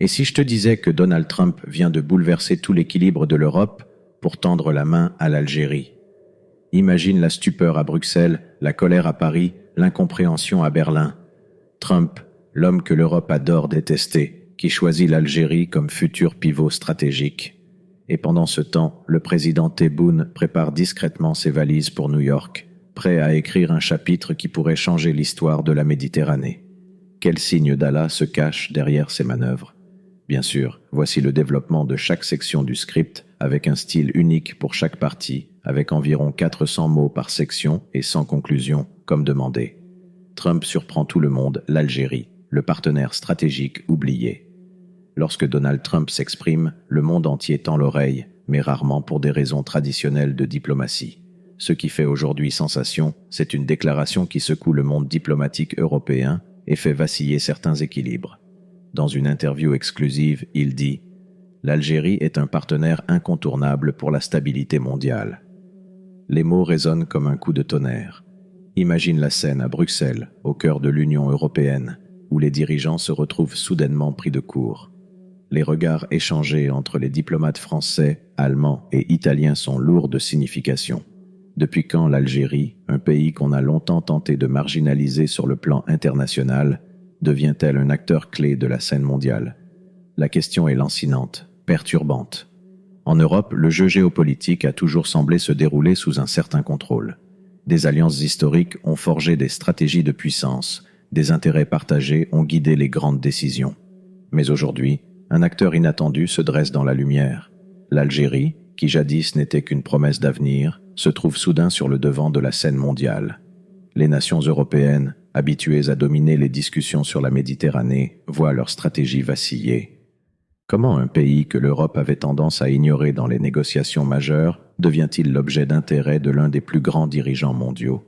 Et si je te disais que Donald Trump vient de bouleverser tout l'équilibre de l'Europe pour tendre la main à l'Algérie? Imagine la stupeur à Bruxelles, la colère à Paris, l'incompréhension à Berlin. Trump, l'homme que l'Europe adore détester, qui choisit l'Algérie comme futur pivot stratégique. Et pendant ce temps, le président Tebboune prépare discrètement ses valises pour New York, prêt à écrire un chapitre qui pourrait changer l'histoire de la Méditerranée. Quel signe d'Allah se cache derrière ces manœuvres? Bien sûr, voici le développement de chaque section du script, avec un style unique pour chaque partie, avec environ 400 mots par section et sans conclusion, comme demandé. Trump surprend tout le monde, l'Algérie, le partenaire stratégique oublié. Lorsque Donald Trump s'exprime, le monde entier tend l'oreille, mais rarement pour des raisons traditionnelles de diplomatie. Ce qui fait aujourd'hui sensation, c'est une déclaration qui secoue le monde diplomatique européen et fait vaciller certains équilibres. Dans une interview exclusive, il dit « L'Algérie est un partenaire incontournable pour la stabilité mondiale ». Les mots résonnent comme un coup de tonnerre. Imagine la scène à Bruxelles, au cœur de l'Union européenne, où les dirigeants se retrouvent soudainement pris de court. Les regards échangés entre les diplomates français, allemands et italiens sont lourds de signification. Depuis quand l'Algérie, un pays qu'on a longtemps tenté de marginaliser sur le plan international, devient-elle un acteur clé de la scène mondiale? La question est lancinante, perturbante. En Europe, le jeu géopolitique a toujours semblé se dérouler sous un certain contrôle. Des alliances historiques ont forgé des stratégies de puissance, des intérêts partagés ont guidé les grandes décisions. Mais aujourd'hui, un acteur inattendu se dresse dans la lumière. L'Algérie, qui jadis n'était qu'une promesse d'avenir, se trouve soudain sur le devant de la scène mondiale. Les nations européennes, habituées à dominer les discussions sur la Méditerranée, voient leur stratégie vaciller. Comment un pays que l'Europe avait tendance à ignorer dans les négociations majeures devient-il l'objet d'intérêt de l'un des plus grands dirigeants mondiaux?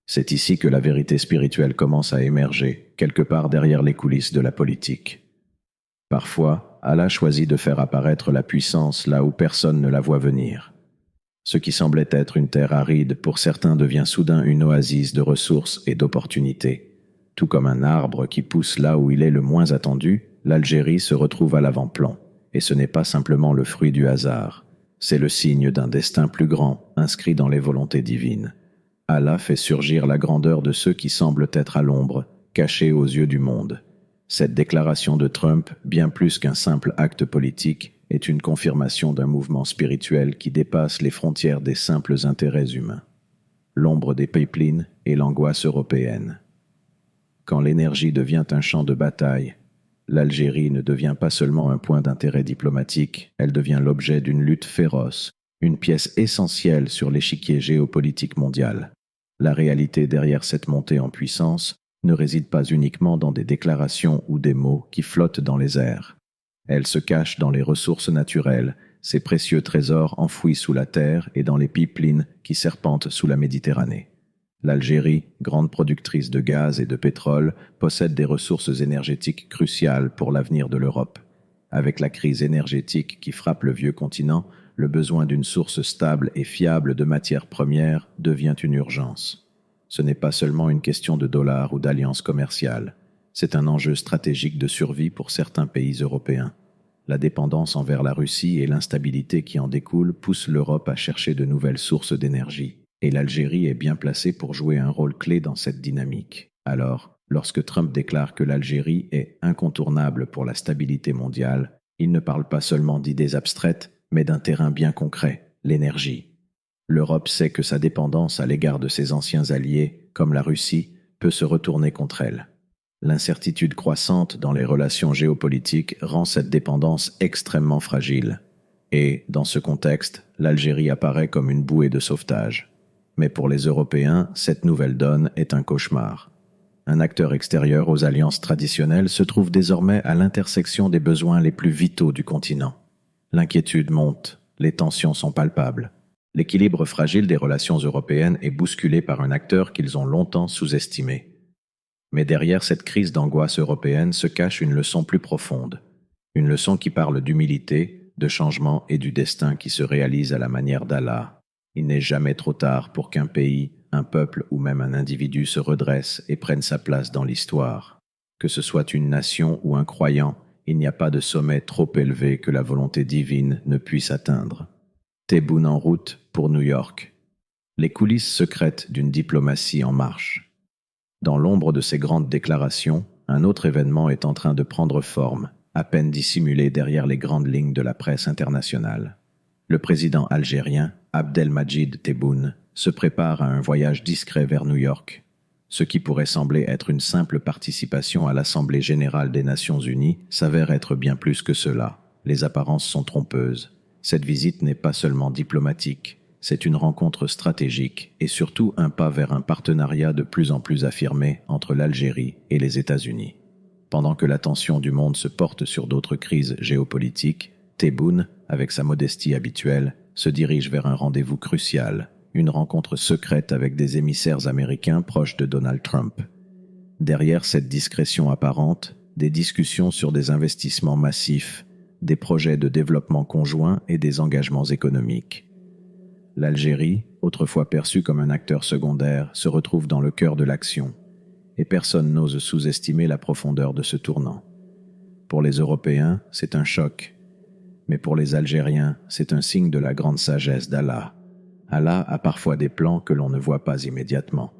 C'est ici que la vérité spirituelle commence à émerger, quelque part derrière les coulisses de la politique. Parfois, Allah choisit de faire apparaître la puissance là où personne ne la voit venir. Ce qui semblait être une terre aride pour certains devient soudain une oasis de ressources et d'opportunités. Tout comme un arbre qui pousse là où il est le moins attendu, l'Algérie se retrouve à l'avant-plan. Et ce n'est pas simplement le fruit du hasard. C'est le signe d'un destin plus grand, inscrit dans les volontés divines. Allah fait surgir la grandeur de ceux qui semblent être à l'ombre, cachés aux yeux du monde. Cette déclaration de Trump, bien plus qu'un simple acte politique, est une confirmation d'un mouvement spirituel qui dépasse les frontières des simples intérêts humains. L'ombre des pipelines et l'angoisse européenne. Quand l'énergie devient un champ de bataille, l'Algérie ne devient pas seulement un point d'intérêt diplomatique, elle devient l'objet d'une lutte féroce, une pièce essentielle sur l'échiquier géopolitique mondial. La réalité derrière cette montée en puissance ne réside pas uniquement dans des déclarations ou des mots qui flottent dans les airs. Elle se cache dans les ressources naturelles, ces précieux trésors enfouis sous la terre et dans les pipelines qui serpentent sous la Méditerranée. L'Algérie, grande productrice de gaz et de pétrole, possède des ressources énergétiques cruciales pour l'avenir de l'Europe. Avec la crise énergétique qui frappe le vieux continent, le besoin d'une source stable et fiable de matières premières devient une urgence. Ce n'est pas seulement une question de dollars ou d'alliances commerciales. C'est un enjeu stratégique de survie pour certains pays européens. La dépendance envers la Russie et l'instabilité qui en découle poussent l'Europe à chercher de nouvelles sources d'énergie. Et l'Algérie est bien placée pour jouer un rôle clé dans cette dynamique. Alors, lorsque Trump déclare que l'Algérie est incontournable pour la stabilité mondiale, il ne parle pas seulement d'idées abstraites, mais d'un terrain bien concret, l'énergie. L'Europe sait que sa dépendance à l'égard de ses anciens alliés, comme la Russie, peut se retourner contre elle. L'incertitude croissante dans les relations géopolitiques rend cette dépendance extrêmement fragile. Et, dans ce contexte, l'Algérie apparaît comme une bouée de sauvetage. Mais pour les Européens, cette nouvelle donne est un cauchemar. Un acteur extérieur aux alliances traditionnelles se trouve désormais à l'intersection des besoins les plus vitaux du continent. L'inquiétude monte, les tensions sont palpables. L'équilibre fragile des relations européennes est bousculé par un acteur qu'ils ont longtemps sous-estimé. Mais derrière cette crise d'angoisse européenne se cache une leçon plus profonde. Une leçon qui parle d'humilité, de changement et du destin qui se réalise à la manière d'Allah. Il n'est jamais trop tard pour qu'un pays, un peuple ou même un individu se redresse et prenne sa place dans l'histoire. Que ce soit une nation ou un croyant, Il n'y a pas de sommet trop élevé que la volonté divine ne puisse atteindre. Tebboune en route pour New York. Les coulisses secrètes d'une diplomatie en marche. Dans l'ombre de ces grandes déclarations, un autre événement est en train de prendre forme, à peine dissimulé derrière les grandes lignes de la presse internationale. Le président algérien, Abdelmadjid Tebboune, se prépare à un voyage discret vers New York. Ce qui pourrait sembler être une simple participation à l'Assemblée générale des Nations unies s'avère être bien plus que cela. Les apparences sont trompeuses. Cette visite n'est pas seulement diplomatique, c'est une rencontre stratégique et surtout un pas vers un partenariat de plus en plus affirmé entre l'Algérie et les États-Unis. Pendant que l'attention du monde se porte sur d'autres crises géopolitiques, Tebboune, avec sa modestie habituelle, se dirige vers un rendez-vous crucial, une rencontre secrète avec des émissaires américains proches de Donald Trump. Derrière cette discrétion apparente, des discussions sur des investissements massifs, des projets de développement conjoint et des engagements économiques. L'Algérie, autrefois perçue comme un acteur secondaire, se retrouve dans le cœur de l'action, et personne n'ose sous-estimer la profondeur de ce tournant. Pour les Européens, c'est un choc, mais pour les Algériens, c'est un signe de la grande sagesse d'Allah. Allah a parfois des plans que l'on ne voit pas immédiatement.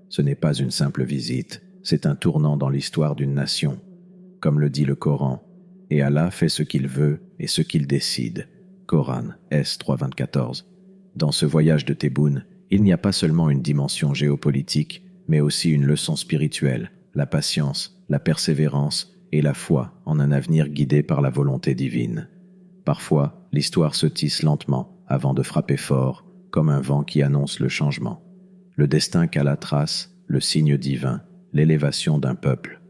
Ce n'est pas une simple visite, c'est un tournant dans l'histoire d'une nation. Comme le dit le Coran, et Allah fait ce qu'il veut et ce qu'il décide. Coran, S 3.24. Dans ce voyage de Tebboune, il n'y a pas seulement une dimension géopolitique, mais aussi une leçon spirituelle, la patience, la persévérance et la foi en un avenir guidé par la volonté divine. Parfois, l'histoire se tisse lentement avant de frapper fort, comme un vent qui annonce le changement. Le destin qu'Allah trace, le signe divin, l'élévation d'un peuple.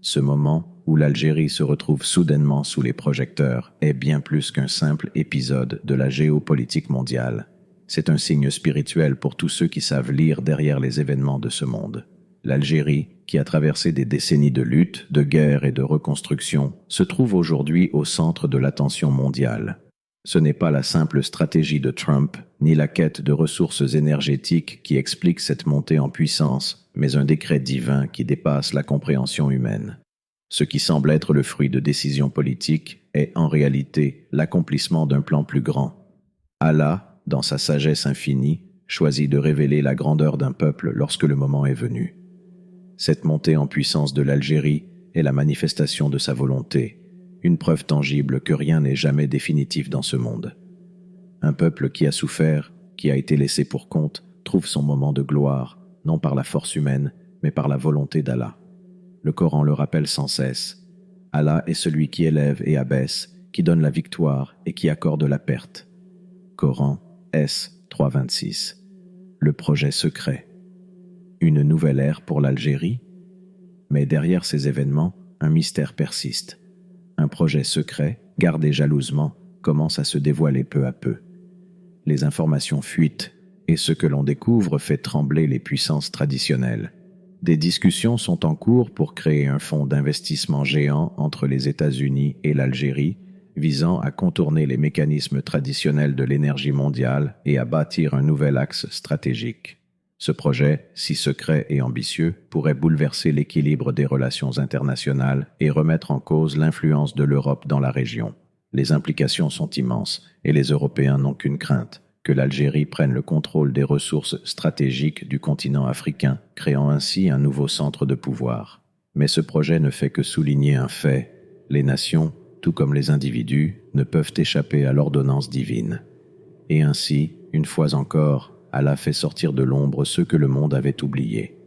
Ce moment où l'Algérie se retrouve soudainement sous les projecteurs est bien plus qu'un simple épisode de la géopolitique mondiale. C'est un signe spirituel pour tous ceux qui savent lire derrière les événements de ce monde. L'Algérie, qui a traversé des décennies de lutte, de guerre et de reconstruction, se trouve aujourd'hui au centre de l'attention mondiale. Ce n'est pas la simple stratégie de Trump, ni la quête de ressources énergétiques qui explique cette montée en puissance, mais un décret divin qui dépasse la compréhension humaine. Ce qui semble être le fruit de décisions politiques est en réalité l'accomplissement d'un plan plus grand. Allah, dans sa sagesse infinie, choisit de révéler la grandeur d'un peuple lorsque le moment est venu. Cette montée en puissance de l'Algérie est la manifestation de sa volonté, une preuve tangible que rien n'est jamais définitif dans ce monde. Un peuple qui a souffert, qui a été laissé pour compte, trouve son moment de gloire, non par la force humaine, mais par la volonté d'Allah. Le Coran le rappelle sans cesse. Allah est celui qui élève et abaisse, qui donne la victoire et qui accorde la perte. Coran, S 3.26. Le projet secret. Une nouvelle ère pour l'Algérie? Mais derrière ces événements, un mystère persiste. Un projet secret, gardé jalousement, commence à se dévoiler peu à peu. Les informations fuitent, et ce que l'on découvre fait trembler les puissances traditionnelles. Des discussions sont en cours pour créer un fonds d'investissement géant entre les États-Unis et l'Algérie, visant à contourner les mécanismes traditionnels de l'énergie mondiale et à bâtir un nouvel axe stratégique. Ce projet, si secret et ambitieux, pourrait bouleverser l'équilibre des relations internationales et remettre en cause l'influence de l'Europe dans la région. Les implications sont immenses et les Européens n'ont qu'une crainte, que l'Algérie prenne le contrôle des ressources stratégiques du continent africain, créant ainsi un nouveau centre de pouvoir. Mais ce projet ne fait que souligner un fait. Les nations, tout comme les individus, ne peuvent échapper à l'ordonnance divine. Et ainsi, une fois encore, Allah fait sortir de l'ombre ceux que le monde avait oubliés.